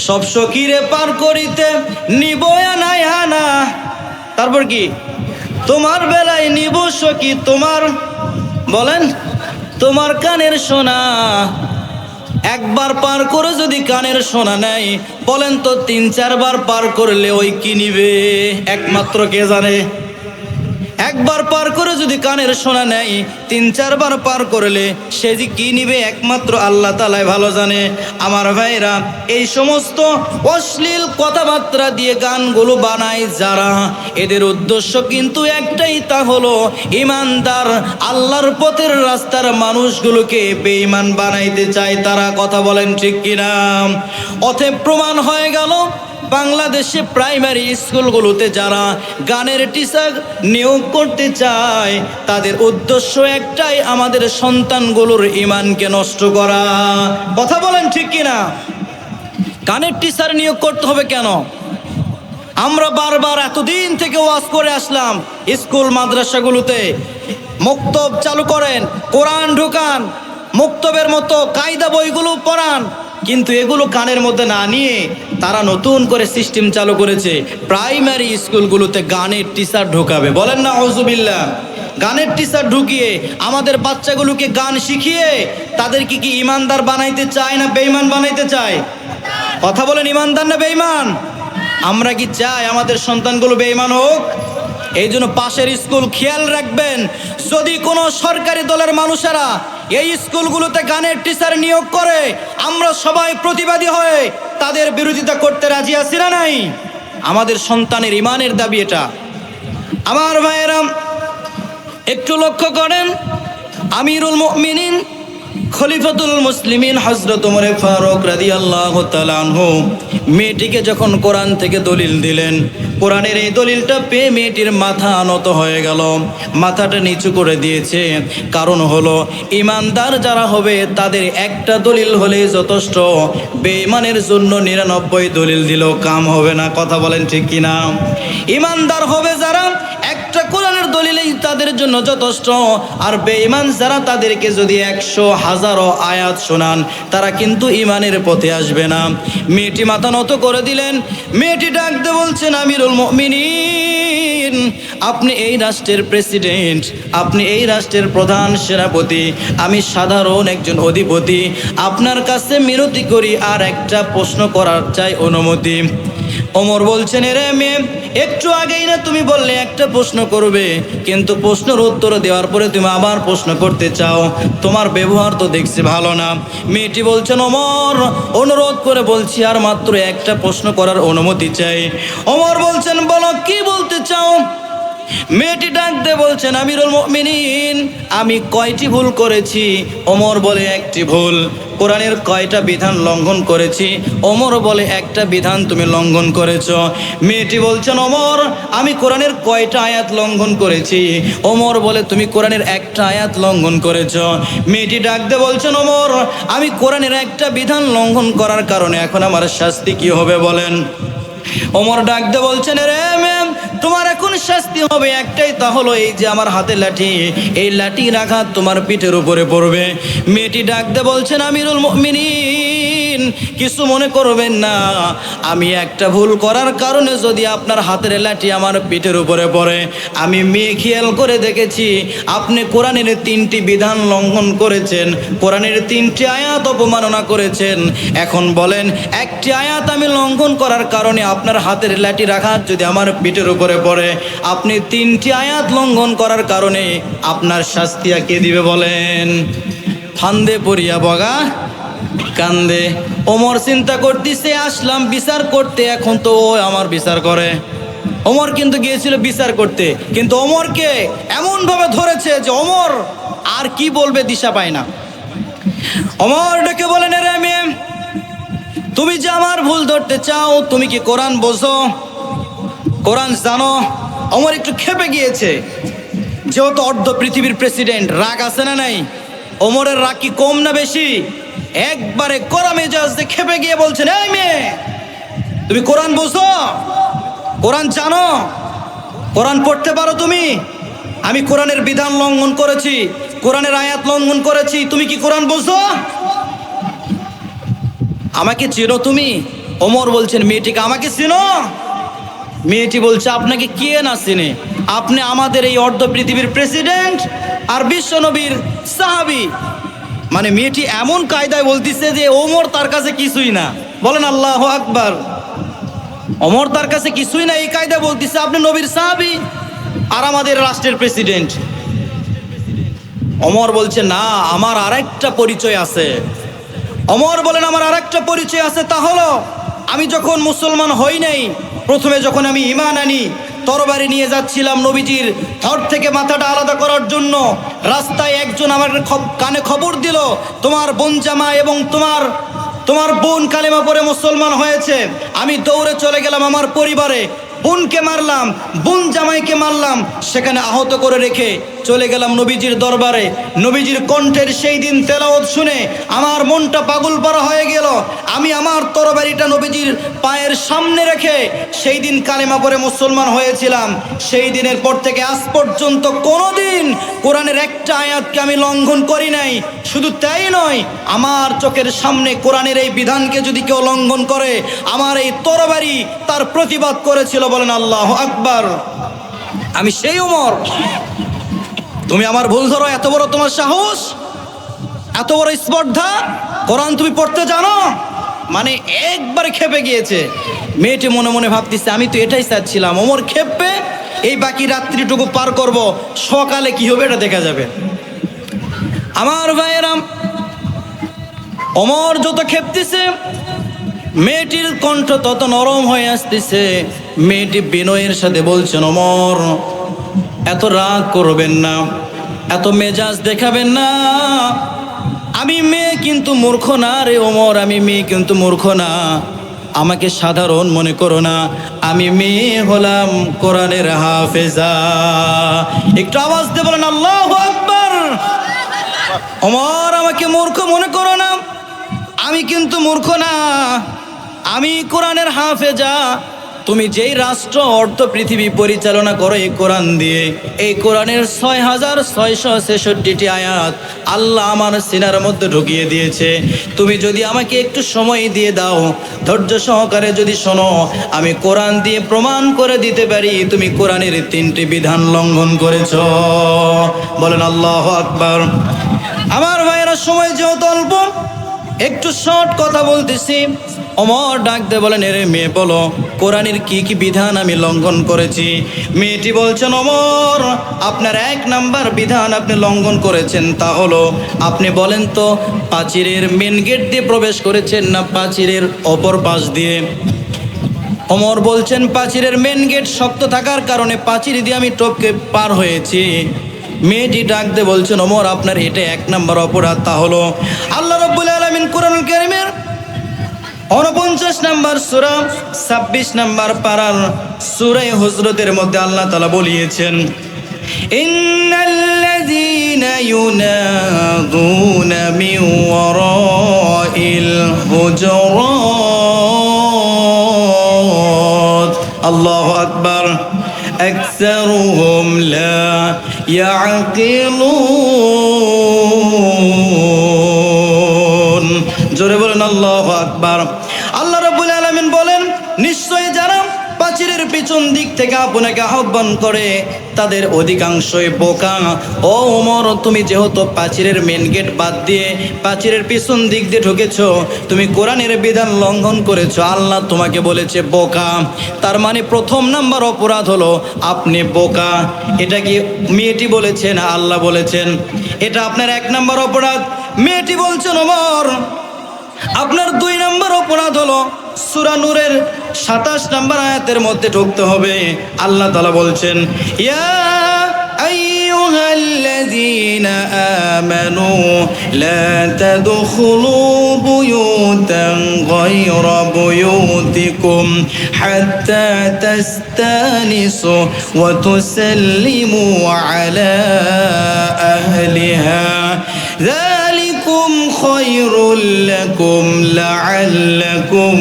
সব সখীরে পার করিতে নিব আনা আনা। তারপর কি? তোমার বেলায় নিব সখী তোমার, বলেন, তোমার কানের সোনা। একবার পার করে যদি কানের সোনা নেয়, বলেন তো 3-4 বার পার করলে ওই কি নিবে? একমাত্র কে জানে? একবার পার করে যদি কানের সোনা নেয়, 3-4 বার পার করলে সে যে কি নিবে একমাত্র আল্লাহ তাআলাই ভালো জানে। আমার ভাইরা, এই সমস্ত অশ্লীল কথাবার্তা দিয়ে গানগুলো বানায় যারা, এদের উদ্দেশ্য কিন্তু একটাই, তা হলো ইমানদার আল্লাহর পথের রাস্তার মানুষগুলোকে বেঈমান বানাইতে চায় তারা। কথা বলেন ঠিক কিনা? অতএব প্রমাণ হয়ে গেল, বাংলাদেশে প্রাইমারি স্কুলগুলোতে যারা গানের টিচার নিয়োগ করতে চায়, তাদের উদ্দেশ্য একটাই, আমাদের সন্তানগুলোর ঈমানকে নষ্ট করা। কথা বলেন ঠিক কিনা? গানের টিচার নিয়োগ করতে হবে কেন? আমরা বারবার এতদিন থেকে ওয়াজ করে আসলাম, স্কুল মাদ্রাসাগুলোতে মুক্তব চালু করেন, কোরআন ঢুকান, মুক্তবের মতো কায়দা বইগুলো পড়ান, কিন্তু এগুলো কানের মধ্যে না নিয়ে তারা নতুন করে সিস্টেম চালু করেছে, প্রাইমারি স্কুলগুলোতে গানের টিচার ঢোকাবে। বলেন না আউযুবিল্লাহ? গানের টিচার ঢুকিয়ে আমাদের বাচ্চাগুলোকে গান শিখিয়ে তাদেরকে কি ইমানদার বানাইতে চায় না বেঈমান বানাইতে চায়? কথা বলেন, ইমানদার না বেঈমান? আমরা কি চাই আমাদের সন্তানগুলো বেঈমান হোক? এই জন্য পাশের স্কুল খেয়াল রাখবেন, যদি কোনো সরকারি দলের মানুষেরা এই স্কুলগুলোতে গানের টিচার নিয়োগ করে, আমরা সবাই প্রতিবাদী হয়ে তাদের বিরোধিতা করতে রাজি আছি না নাই? আমাদের সন্তানের ঈমানের দাবি এটা। আমার ভাইয়েরা, একটু লক্ষ্য করেন, আমিরুল মুমিনিন খলিফাতুল মুসলিমিন হযরত ওমর ফারুক রাদিয়াল্লাহু তাআলা আনহু মেয়েটিকে যখন কোরআন থেকে দলিল দিলেন, কোরআনের এই দলিলটা পেয়ে মেয়েটির মাথা নত হয়ে গেল, মাথাটা নিচু করে দিয়েছে। কারণ হলো, ইমানদার যারা হবে তাদের একটা দলিল হলেই যথেষ্ট, বেঈমানের জন্য 99 দলিল দিলেও কাম হবে না। কথা বলেন ঠিক কিনা? ইমানদার হবে যারা, একটা কোরআনের দলিলেই তাদের জন্য যথেষ্ট। আর বেঈমান যারা, তাদেরকে যদি 100,000 আয়াত শোনান, তারা কিন্তু ইমানের পথে আসবে না। মেয়েটি মাথা নত করে দিলেন। মেয়েটি ডাকতে বলছেন, আমিরুল মুমিনিন, আপনি এই রাষ্ট্রের প্রেসিডেন্ট, আপনি এই রাষ্ট্রের প্রধান সেনাপতি, আমি সাধারণ একজন অধিপতি, আপনার কাছে মিনতি করি আর একটা প্রশ্ন করার চাই অনুমতি। ওমর বলছেন, রে মেয়ে, একটু আগেই না তুমি বললে একটা প্রশ্ন করবে, কিন্তু প্রশ্নের উত্তর দেওয়ার পরে তুমি আবার প্রশ্ন করতে চাও, তোমার ব্যবহার তো দেখছি ভালো না। মেয়েটি বলছেন, ওমর, অনুরোধ করে বলছি, আর মাত্র একটা প্রশ্ন করার অনুমতি চাই। ওমর বলছেন, বলো কি বলতে চাও? মেয়েটি ডাকতে বলছেন, আমিরুল মুমিনিন, আমি কয়টি ভুল করেছি? ওমর বলে, একটি ভুল। কোরআনের কয়টা বিধান লঙ্ঘন করেছি? ওমর বলে, একটা বিধান তুমি লঙ্ঘন করেছ। মেয়েটি বলছেন, ওমর, আমি কোরআনের কয়টা আয়াত লঙ্ঘন করেছি? ওমর বলে, তুমি কোরআনের একটা আয়াত লঙ্ঘন করেছ। মেয়েটি ডাকতে বলছেন, ওমর, আমি কোরআনের একটা বিধান লঙ্ঘন করার কারণে এখন আমার শাস্তি কি হবে বলেন? ওমর ডাকতে বলছেন, রে ম্যাম, তোমার এখন শাস্তি হবে একটাই, তা হলো এই যে আমার হাতে লাঠি, এই লাঠির আঘাত তোমার পিঠের উপরে পড়বে। মেয়েটি ডাকতে বলছেন, আমিরুল মুমিনিন, কিছু মনে করবেন না, আমি একটা ভুল করার কারণে যদি আপনার হাতের লাঠি আমার পিঠের উপরে পড়ে, আমি মেয়ে খেয়াল করে দেখেছি আপনি কোরআনের 3টি বিধান লঙ্ঘন করেছেন, কোরআনের 3টি আয়াত অপমাননা করেছেন। এখন বলেন, একটি আয়াত আমি লঙ্ঘন করার কারণে আপনার হাতের লাঠির আঘাত যদি আমার পিঠের উপরে পড়ে, আপনি 3টি আয়াত লঙ্ঘন করার কারণে আপনার শাস্তি কে দিবে বলেন? ফান্দে পড়িয়া বগা কান্দে। ওমর চিন্তা করতেছে, আসলাম বিচার করতে, এখন তো ও আমার বিচার করে। ওমর কিন্তু গিয়েছিল বিচার করতে, কিন্তু ওমরকে এমন ভাবে ধরেছে যে ওমর আর কি বলবে দিশা পায় না। ওমর ডেকে বলেন, রে মেয়ে, তুমি যে আমার ভুল ধরতে চাও, তুমি কি কোরআন বোঝো, কোরআন জানো? ওমর একটু খেপে গিয়েছে, যেহেতু অর্ধ পৃথিবীর প্রেসিডেন্ট, রাগ আছে না নাই? ওমরের রাগ কি কম না বেশি? একবারে কড়া মেজাজে খেপে গিয়ে বলছেন, এই মেয়ে, তুমি কোরআন বোঝো, কোরআন জানো, কোরআন পড়তে পারো তুমি? আমি কোরআনের বিধান লঙ্ঘন করেছি, কোরআনের আয়াত লঙ্ঘন করেছি, তুমি কি কোরআন বোঝো? আমাকে চেনো তুমি? ওমর বলছেন, মেয়েটিকে আমাকে চিনো? মেয়েটি বলছে, আপনাকে কে না চিনে, আপনি আমাদের এই অর্ধ পৃথিবীর প্রেসিডেন্ট আর বিশ্বনবীর সাহাবী। মানে মেয়েটি এমন কায়দায় বলতেছে যে ওমর তার কাছে কিছুই না। বলেন আল্লাহু আকবার। ওমর তার কাছে কিছুই না, এই কায়দায় বলতেছে আপনি নবীর সাহাবী আর আমাদের রাষ্ট্রের প্রেসিডেন্ট। ওমর বলছে, না, আমার আরেকটা পরিচয় আছে। ওমর বলেন, আমার আরেকটা পরিচয় আছে, তা হলো আমি যখন মুসলমান হই নাই, প্রথমে যখন আমি ঈমান আনি, তরবারি নিয়ে যাচ্ছিলাম নবীজির ধর থেকে মাথাটা আলাদা করার জন্য। রাস্তায় একজন আমার কানে খবর দিল, তোমার বোন জামা এবং তোমার বোন কালেমা পড়ে মুসলমান হয়েছে। আমি দৌড়ে চলে গেলাম আমার পরিবারে, বোনকে মারলাম, বোন জামাইকে মারলাম, সেখানে আহত করে রেখে চলে গেলাম নবীজির দরবারে। নবীজির কণ্ঠের সেই দিন তেলাওয়াত শুনে আমার মনটা পাগল পারা হয়ে গেল। আমি আমার তরবারিটা নবীজির পায়ের সামনে রেখে সেই দিন কালেমা পড়ে মুসলমান হয়েছিলাম। সেই দিনের পর থেকে আজ পর্যন্ত কোনোদিন কোরআনের একটা আয়াতকে আমি লঙ্ঘন করি নাই। শুধু তাই নয়, আমার চোখের সামনে কোরআনের এই বিধানকে যদি কেউ লঙ্ঘন করে, আমার এই তরবারি তার প্রতিবাদ করেছিল। বলেন আল্লাহু আকবার। আমি সেই ওমর। তুমি আমার ভুল ধরো, এত বড় তোমার সাহস, এত বড় স্পর্ধা, কোরআন তুমি পড়তে জানো? মানে একবারে খেপে গিয়েছে। মেয়েটি মনে মনে ভাবতেছে, আমি তো এটাই চাচ্ছিলাম, ওমর খেপবে, এই বাকি রাত্রিটুকু পার করব, সকালে কি হবে এটা দেখা যাবে। আমার ভাইয়েরাম, ওমর যত খেপতেছে, মেয়েটির কণ্ঠ তত নরম হয়ে আসতেছে। মেয়েটি বিনয়ের সাথে বলছেন, ওমর এত রাগ করবেন না, এত মেজাজ দেখাবেন না। আমি মেয়ে কিন্তু মূর্খ না রে ওমর, আমি মেয়ে কিন্তু মূর্খ না, আমাকে সাধারণ মনে করো না, আমি মেয়ে হলাম কোরআনের হাফেজা। একটু আওয়াজ দিয়ে বলেন আল্লাহু আকবার। ওমর আমাকে মূর্খ মনে করো না, আমি কিন্তু মূর্খ না, আমি কোরআনের হাফেজা। তুমি যেই রাষ্ট্র অর্ধ পৃথিবী পরিচালনা করো এই কোরআন দিয়ে, এই কোরআনের 6666টি আয়াত আল্লাহ আমার সিনার মধ্যে ঢুকিয়ে দিয়েছে। তুমি যদি আমাকে একটু সময় দিয়ে দাও, ধৈর্য সহকারে যদি শোনো, আমি কোরআন দিয়ে প্রমাণ করে দিতে পারি তুমি কোরআনের 3টি বিধান লঙ্ঘন করেছো। বলেন আল্লাহু আকবার। আমার ভাইয়েরা, সময় যেহেতু অল্প, একটু শর্ট কথা বলতেছি। ওমর ডাক দে বলেন, এরে মেয়ে বলো কোরআনের কি কি বিধান আমি লঙ্ঘন করেছি। মেয়েটি বলছেন, ওমর আপনার 1 নাম্বার বিধান আপনি লঙ্ঘন করেছেন, তা হলো আপনি বলেন তো প্রাচীরের মেন গেট দিয়ে প্রবেশ করেছেন না প্রাচীরের অপর পাশ দিয়ে? ওমর বলছেন, প্রাচীরের মেন গেট শক্ত থাকার কারণে প্রাচীর দিয়ে আমি টপকে পার হয়েছি। মেয়েটি ডাক দে বলছেন, ওমর আপনার এটা 1 নাম্বার অপরাধ, তা হলো আল্লাহ রাব্বুল আলামিন কোরআনুল কারীমের 49 নাম্বার সূরা 26 নাম্বার পারার সূরা হুজরাতের মধ্যে আল্লাহ তাআলা বলিয়েছেন, ইন্নাল্লাযীনা ইউনাদুনা মিন ওয়ারাইল হুজুরাত, আল্লাহু আকবার, আকসারুহুম লা ইয়াকিলুন। জোরে বলেন আল্লাহু আকবার। আল্লাহ রাব্বুল আলামিন বলেন, নিশ্চয়ই যারা প্রাচীরের পিছন দিক থেকে আপনাকে আহ্বান করে তাদের অধিকাংশই বোকা। ও ওমর, তুমি যেহেতু প্রাচীরের মেন গেট বাদ দিয়ে প্রাচীরের পিছন দিক দিয়ে ঢুকেছো, তুমি কোরআনের বিধান লঙ্ঘন করেছো, আল্লাহ তোমাকে বলেছে বোকা। তার মানে 1 নাম্বার অপরাধ হলো আপনি বোকা। এটা কি মেয়েটি বলেছেন? আল্লাহ বলেছেন। এটা আপনার 1 নাম্বার অপরাধ। মেয়েটি বলছেন, ওমর আপনার 2 নাম্বার অপরাধ হলো সূরা নূরের 27 নাম্বার আয়াতের মধ্যে ঢুকতে হবে। আল্লাহ তাআলা বলছেন, ইয়া আইয়ুহাল্লাযীনা আমানু লা তাদখুলু বুয়ুতান গায়রা বুয়ুতিকুম হাত্তা তাস্তানিসু ওয়া তুসাল্লিমু আলা আহলিহা যালিকুম খায়রুল লাকুম লাআল্লাকুম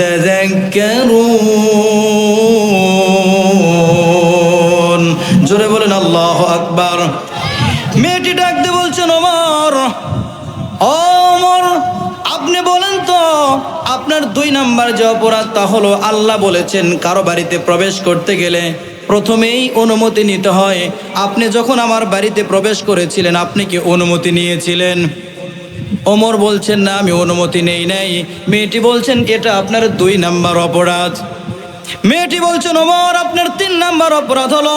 তাযাক্কারুন। জোরে বলেন আল্লাহু আকবার। মেয়েটি ডাক দিয়ে বলছেন, ওমর আপনি বলেন তো আপনার 2 নাম্বার যে অপরাধ তা হলো আল্লাহ বলেছেন কারো বাড়িতে প্রবেশ করতে গেলে প্রথমেই অনুমতি নিতে হয়। আপনি যখন আমার বাড়িতে প্রবেশ করেছিলেন আপনি কি অনুমতি নিয়েছিলেন? ওমর বলছেন না, আমি অনুমতি নেই নাই। মেয়েটি বলছেন এটা আপনার 2 নাম্বার অপরাধ। মেয়েটি বলছেন ওমর আপনার 3 নাম্বার অপরাধ হলো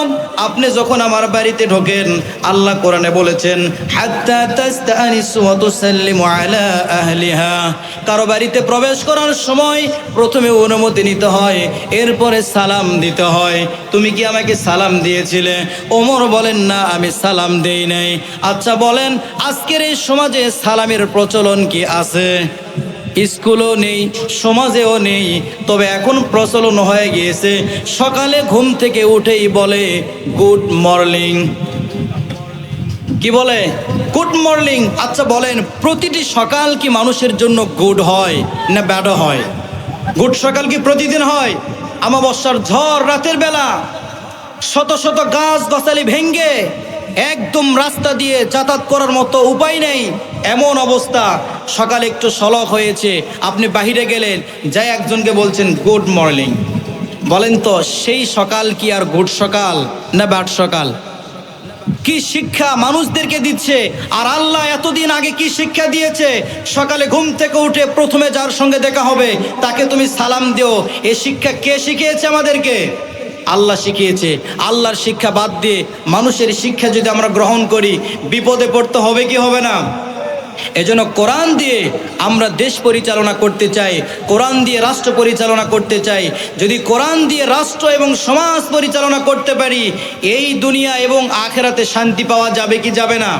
আপনি যখন আমার বাড়িতে ঢোকেন আল্লাহ কোরআনে বলেছেন হাত্তা তাস্তানিসু ওয়া তুসাল্লিমু আলা আহলিহা, কারো বাড়িতে প্রবেশ করার সময় প্রথমে অনুমতি নিতে হয়, এরপরে সালাম দিতে হয়। তুমি কি আমাকে সালাম দিয়েছিলে? ওমর বলেন না, আমি সালাম দেই নাই। আচ্ছা বলেন, আজকের এই সমাজে সালামের প্রচলন কি আছে? স্কুলও নেই, সমাজেও নেই, তবে এখন প্রচলন হয়ে গিয়েছে সকালে ঘুম থেকে উঠেই বলে গুড মর্নিং। কি বলে? Good morning. আচ্ছা বলেন, প্রতিটি সকাল কি মানুষের জন্য গুড হয় না ব্যাডও হয়? গুড সকাল কি প্রতিদিন হয়? অমাবস্যার ঝড় রাতের বেলা শত শত গাছ গাছালি ভেঙ্গে একদম রাস্তা দিয়ে যাতায়াত করার মতো উপায় নেই, এমন অবস্থা, সকালে একটু সলক হয়েছে, আপনি বাহিরে গেলেন, যাই একজনকে বলছেন গুড মর্নিং। বলেন তো সেই সকাল কি আর গুড সকাল না ব্যাড সকাল? কি শিক্ষা মানুষদেরকে দিচ্ছে! আর আল্লাহ এতদিন আগে কি শিক্ষা দিয়েছে? সকালে ঘুম থেকে উঠে প্রথমে যার সঙ্গে দেখা হবে তাকে তুমি সালাম দিও। এই শিক্ষা কে শিখিয়েছে আমাদেরকে? আল্লাহ শিখিয়েছে। আল্লাহর শিক্ষা বাদ দিয়ে মানুষের শিক্ষা যদি আমরা গ্রহণ করি বিপদে পড়তে হবে কি হবে না? এজন্য কোরআন দিয়ে আমরা দেশ পরিচালনা করতে চাই, কোরআন দিয়ে রাষ্ট্র পরিচালনা করতে চাই। যদি কোরআন দিয়ে রাষ্ট্র এবং সমাজ পরিচালনা করতে পারি এই দুনিয়া এবং আখেরাতে শান্তি পাওয়া যাবে কি যাবে না?